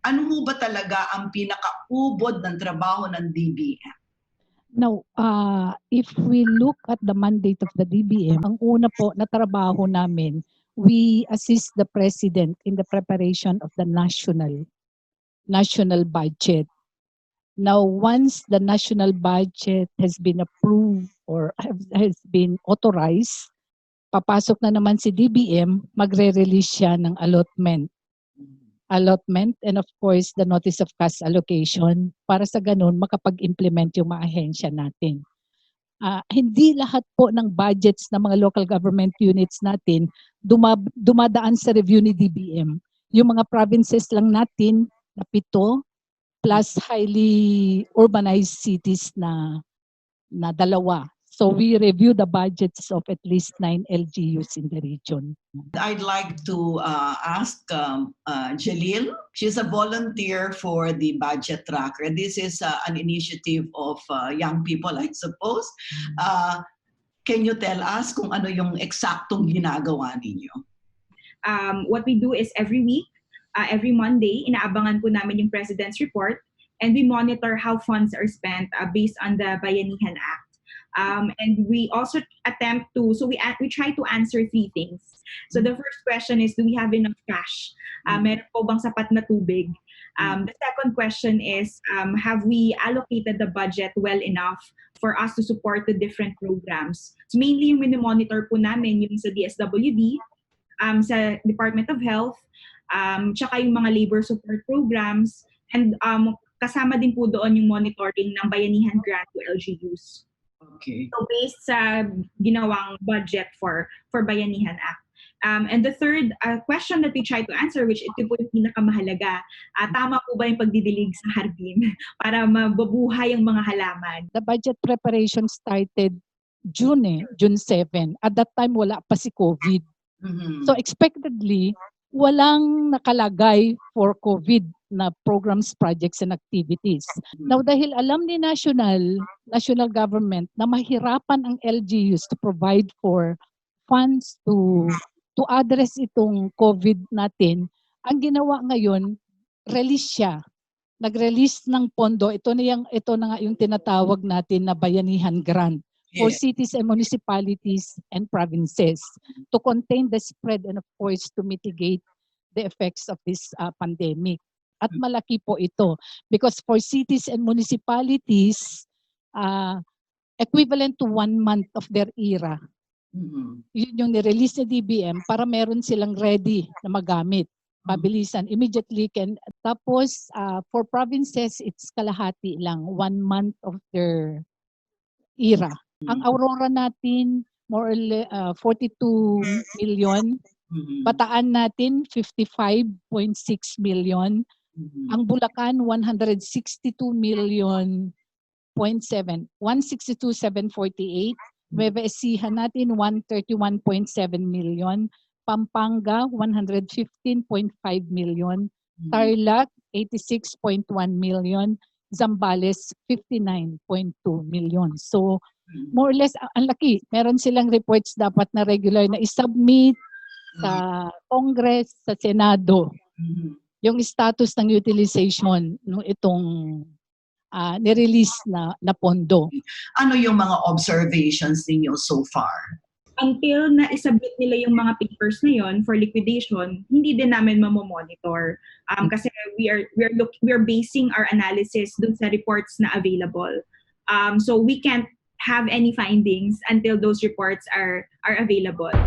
Ano ho ba talaga ang pinakaubod ng trabaho ng DBM? Now, if we look at the mandate of the DBM, ang una po na trabaho namin, we assist the President in the preparation of the national budget. Now, once the national budget has been approved or has been authorized, papasok na naman si DBM, magre-release siya ng allotment and of course the notice of cash allocation para sa ganun makapag-implement yung mga ahensya natin. Hindi lahat po ng budgets ng mga local government units natin dumadaan sa review ni DBM. Yung mga provinces lang natin na 7 plus highly urbanized cities na 2. So we review the budgets of at least 9 LGUs in the region. I'd like to ask Jalil. She's a volunteer for the Budget Tracker. This is an initiative of young people, I suppose. Can you tell us kung ano yung eksaktong ginagawa ninyo? What we do is every week, every Monday, inaabangan po namin yung President's report and we monitor how funds are spent based on the Bayanihan Act. And we also attempt to, so we try to answer 3 things. So the first question is, do we have enough cash? Meron po bang sapat na tubig? The second question is, have we allocated the budget well enough for us to support the different programs? So mainly yung monitor po namin yung sa DSWD, sa Department of Health, tsaka yung mga labor support programs, and kasama din po doon yung monitoring ng Bayanihan Grant to LGUs. Okay. So based sa ginawang budget for Bayanihan Act. And the third question that we try to answer, which ito po yung pinakamahalaga, tama po ba yung pagdidilig sa hardin para mababuhay ang mga halaman? The budget preparation started June 7. At that time, wala pa si COVID. So expectedly, walang nakalagay for COVID na programs, projects, and activities. Now, dahil alam ni national government na mahirapan ang LGUs to provide for funds to address itong COVID natin, ang ginawa ngayon, release siya. Nag-release ng pondo. Ito na nga yung tinatawag natin na Bayanihan Grant for cities and municipalities and provinces to contain the spread and of course to mitigate the effects of this pandemic. At malaki po ito because for cities and municipalities, equivalent to 1 month of their ERA. Yun yung nirelease ni DBM para meron silang ready na magamit. Pabilisan, immediately can. Tapos, for provinces, it's kalahati lang, 1 month of their ERA. Ang Aurora natin, more or less 42 million. Bataan natin, 55.6 million. Ang Bulacan, 162 million 162,748. Nueva Ecija natin, 131.7 million. Pampanga, 115.5 million. Tarlac, 86.1 million. Zambales, 59.2 million. So, more or less, ang laki. Meron silang reports dapat na regular na isubmit sa Congress, sa Senado. yung status ng utilization nung itong nirelease na pondo. Ano yung mga observations ninyo so far? Until na isubmit nila yung mga papers na yon for liquidation, hindi din namin mamomonitor. Kasi we are basing our analysis dun sa reports na available. So we can't have any findings until those reports are available.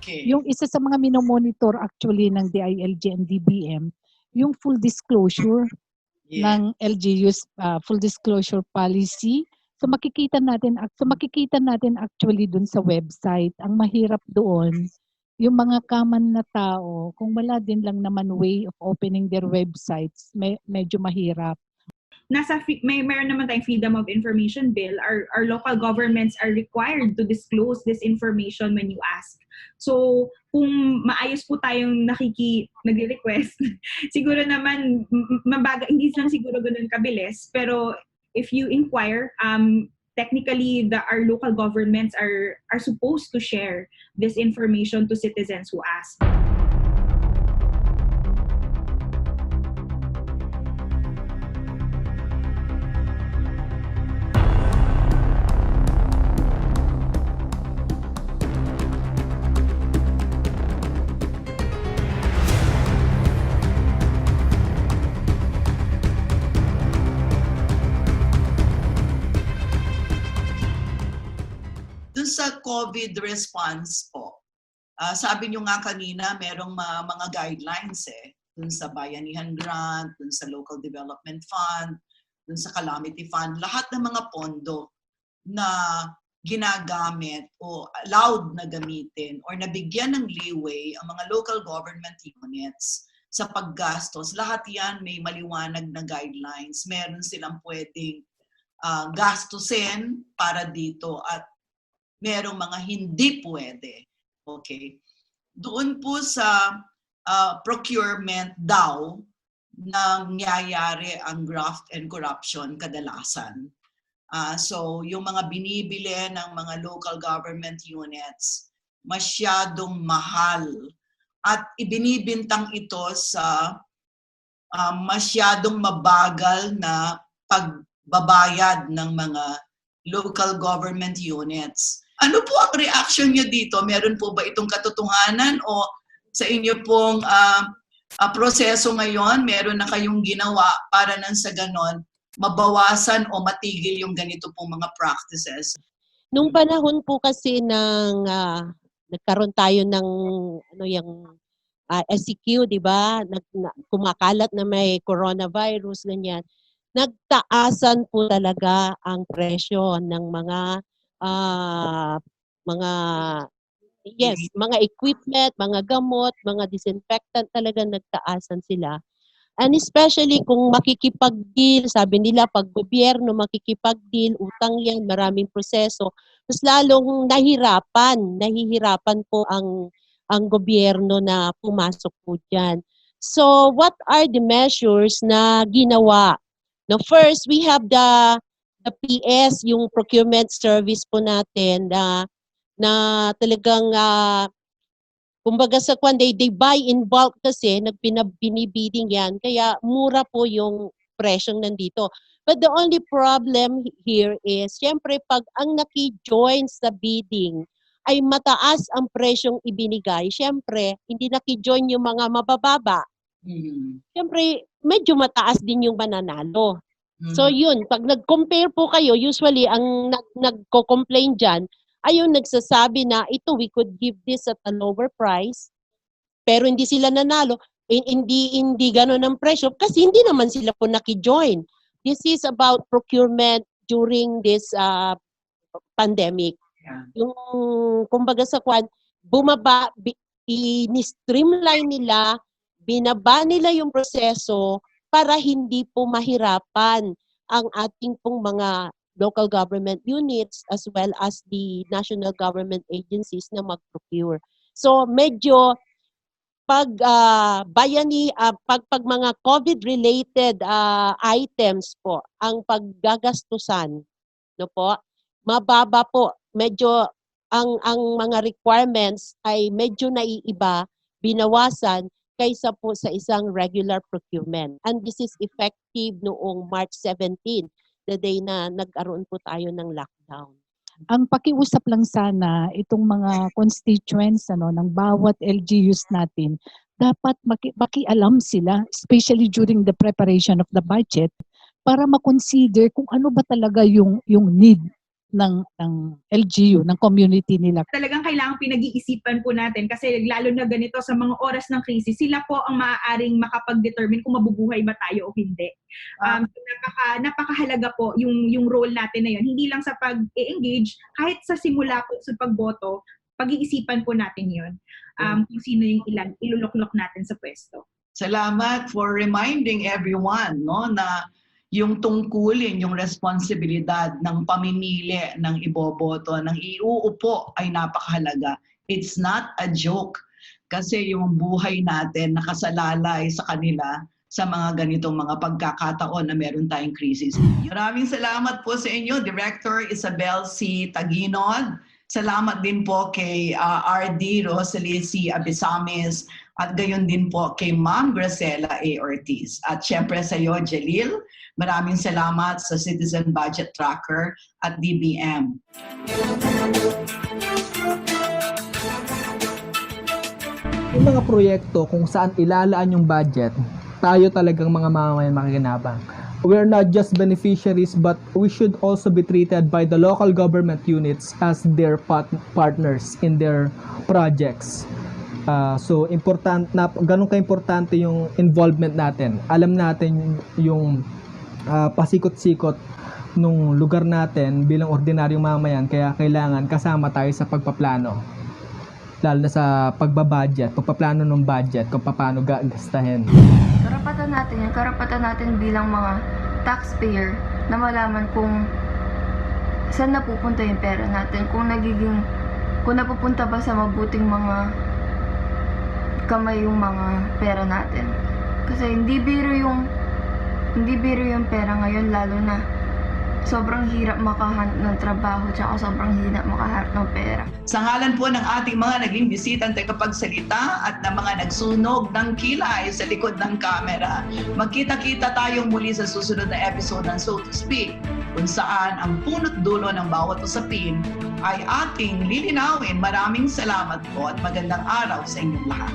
Okay. Yung isa sa mga minomonitor actually ng DILG and DBM, yung full disclosure Yeah. ng LGU's full disclosure policy. So makikita natin actually dun sa website. Ang mahirap doon, yung mga common na tao, kung wala din lang naman way of opening their websites, medyo mahirap. Mayroon naman tayong Freedom of Information Bill. Our local governments are required to disclose this information when you ask. So, kung maayos po tayong nagre-request, siguro naman hindi lang siguro ganun kabilis, pero if you inquire, technically our local governments are supposed to share this information to citizens who ask. Dun sa COVID response po, sabi nyo nga kanina, merong mga guidelines dun sa Bayanihan Grant, dun sa Local Development Fund, dun sa Calamity Fund, lahat ng mga pondo na ginagamit o allowed na gamitin or nabigyan ng leeway ang mga local government units sa paggastos, lahat yan may maliwanag na guidelines. Meron silang pwedeng gastusin para dito at merong mga hindi pwede. Okay. Doon po sa procurement daw nangyayari ang graft and corruption kadalasan. So yung mga binibili ng mga local government units masyadong mahal at ibinibintang ito sa masyadong mabagal na pagbabayad ng mga local government units. Ano po ang reaction niyo dito? Meron po ba itong katotohanan o sa inyo pong proseso ngayon, meron na kayong ginawa para nang sa ganon mabawasan o matigil yung ganito pong mga practices? Nung panahon po kasi ng nagkaroon tayo ng yung SCQ, di ba? Kumakalat na may coronavirus, ganyan. Nagtaasan po talaga ang presyo ng mga equipment, mga gamot, mga disinfectant, talaga nagtaasan sila. And especially kung makikipag-deal, sabi nila pag gobyerno makikipag-deal, utang yan, maraming proseso, mas lalong nahihirapan po ang gobyerno na pumasok po dyan. So what are the measures na ginawa? Now first, we have the PS, yung procurement service po natin na talagang kumbaga sa they buy in bulk kasi binibiding yan, kaya mura po yung presyong nandito. But the only problem here is, syempre pag ang naki-join sa bidding ay mataas ang presyong ibinigay, syempre hindi naki-join yung mga mabababa. Syempre medyo mataas din yung mananalo. So yun, pag nag-compare po kayo, usually ang nagko-complain dyan, ayun nagsasabi na ito, we could give this at a lower price, pero hindi sila nanalo, hindi gano'n ang presyo, kasi hindi naman sila po naki-join. This is about procurement during this pandemic. Yung, kumbaga sa bumaba, in-streamline nila, binaba nila yung proseso, para hindi po mahirapan ang ating pong mga local government units as well as the national government agencies na mag-procure. So medyo pag pag mga COVID-related items po ang paggagastusan, no po, mababa po. Medyo ang mga requirements ay medyo naiiba, binawasan kaysa po sa isang regular procurement. And this is effective noong March 17, the day na nagkaroon po tayo ng lockdown. Ang pakiusap lang sana itong mga constituents ng bawat LGUs natin, dapat makialam sila, especially during the preparation of the budget, para ma-consider kung ano ba talaga yung need ng LGU, ng community nila. Talagang kailangan pinag-iisipan po natin kasi lalo na ganito sa mga oras ng krisis, sila po ang maaaring makapag-determine kung mabubuhay ba tayo o hindi. Napakahalaga po yung role natin na yun. Hindi lang sa pag-engage, kahit sa simula po sa pagboto, pag-iisipan po natin yun. Kung sino yung iluluklok natin sa pwesto. Salamat for reminding everyone na yung tungkulin, yung responsibilidad ng pamimili ng iboboto, ng iuupo ay napakahalaga. It's not a joke kasi yung buhay natin nakasalalay sa kanila sa mga ganitong mga pagkakataon na meron tayong krisis. Maraming salamat po sa inyo, Director Isabel C. Taguinod. Salamat din po kay RD Rosalie C. Abisamis at gayon din po kay Ma'am Gracela A. Ortiz. At syempre sa iyo, Jalil, maraming salamat sa Citizen Budget Tracker at DBM. Yung mga proyekto kung saan ilalaan yung budget, tayo talagang mga mamamayan makikinabang. We're not just beneficiaries, but we should also be treated by the local government units as their partners in their projects. So ganun ka-importante yung involvement natin. Alam natin yung pasikot-sikot nung lugar natin bilang ordinaryong mamayan, kaya kailangan kasama tayo sa pagpaplano. Lalo na sa pagpaplano ng budget, kung paano gagastahin. Karapatan natin bilang mga taxpayer na malaman kung saan napupunta yung pera natin, kung napupunta ba sa mabuting mga kamay yung mga pera natin. Kasi hindi biro yung pera ngayon, lalo na sobrang hirap makahanap ng trabaho tsaka sobrang hirap makahanap ng pera. Sa ngalan po ng ating mga naging bisitang tagapagsalita at ng mga nagsunog ng kilay sa likod ng kamera, magkita-kita tayong muli sa susunod na episode ng So to Speak, kung saan ang punot dulo ng bawat usapin ay ating lilinawin. Maraming salamat po at magandang araw sa inyong lahat.